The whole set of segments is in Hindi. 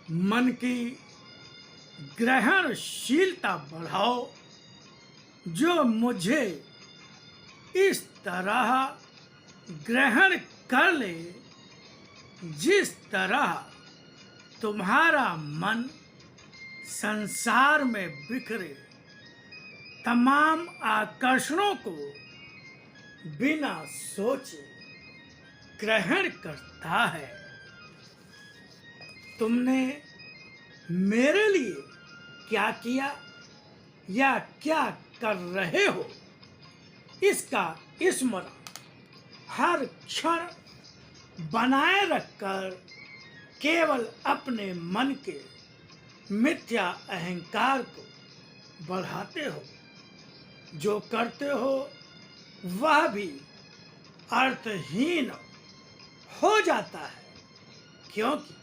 मन की ग्रहणशीलता बढ़ाओ, जो मुझे इस तरह ग्रहण कर ले जिस तरह तुम्हारा मन संसार में बिखरे तमाम आकर्षणों को बिना सोचे ग्रहण करता है। तुमने मेरे लिए क्या किया या क्या कर रहे हो, इसका स्मरण हर क्षण बनाए रखकर केवल अपने मन के मिथ्या अहंकार को बढ़ाते हो। जो करते हो वह भी अर्थहीन हो जाता है, क्योंकि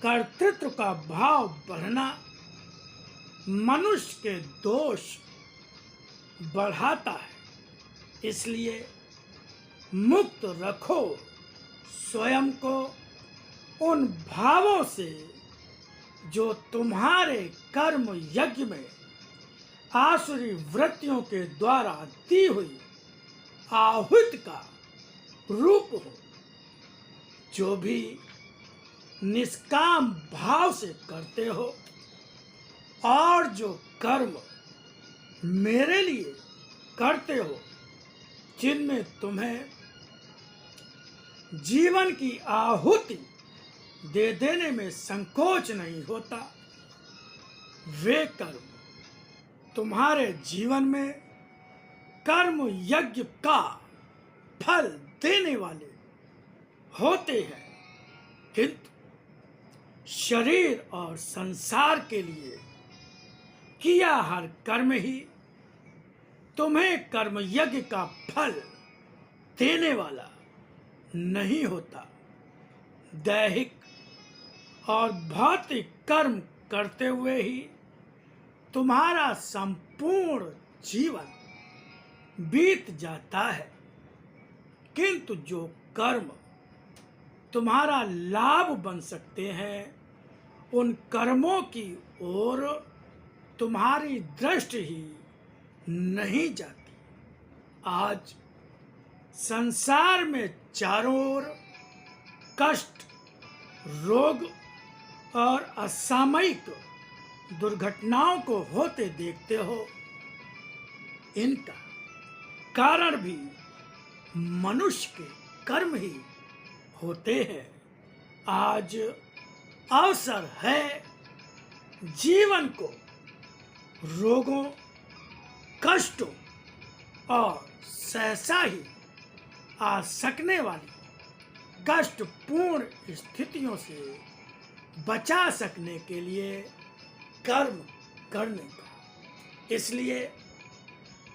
कर्तृत्व का भाव बढ़ना मनुष्य के दोष बढ़ाता है। इसलिए मुक्त रखो स्वयं को उन भावों से जो तुम्हारे कर्म यज्ञ में आसुरी वृत्तियों के द्वारा दी हुई आहुति का रूप हो। जो भी निष्काम भाव से करते हो और जो कर्म मेरे लिए करते हो, जिनमें तुम्हें जीवन की आहुति दे देने में संकोच नहीं होता, वे कर्म तुम्हारे जीवन में कर्म यज्ञ का फल देने वाले होते हैं। किंतु शरीर और संसार के लिए किया हर कर्म ही तुम्हें कर्म यज्ञ का फल देने वाला नहीं होता। दैहिक और भौतिक कर्म करते हुए ही तुम्हारा संपूर्ण जीवन बीत जाता है, किंतु जो कर्म तुम्हारा लाभ बन सकते हैं, उन कर्मों की ओर तुम्हारी दृष्टि ही नहीं जाती। आज संसार में चारों ओर कष्ट, रोग और असामयिक दुर्घटनाओं को होते देखते हो। इनका कारण भी मनुष्य के कर्म ही होते हैं। आज अवसर है जीवन को रोगों, कष्टों और सहसा ही आ सकने वाली कष्टपूर्ण स्थितियों से बचा सकने के लिए कर्म करने का। इसलिए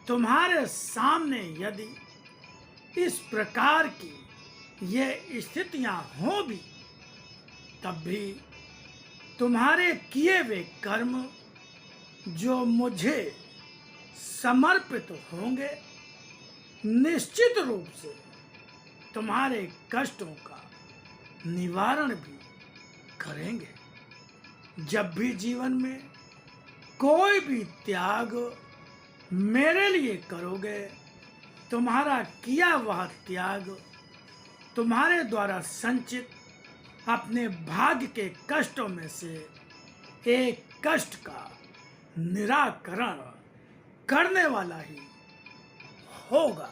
तुम्हारे सामने यदि इस प्रकार की ये स्थितियां हो भी, तब भी तुम्हारे किए हुए कर्म जो मुझे समर्पित होंगे, निश्चित रूप से तुम्हारे कष्टों का निवारण भी करेंगे। जब भी जीवन में कोई भी त्याग मेरे लिए करोगे, तुम्हारा किया वह त्याग तुम्हारे द्वारा संचित अपने भाग्य के कष्टों में से एक कष्ट का निराकरण करने वाला ही होगा।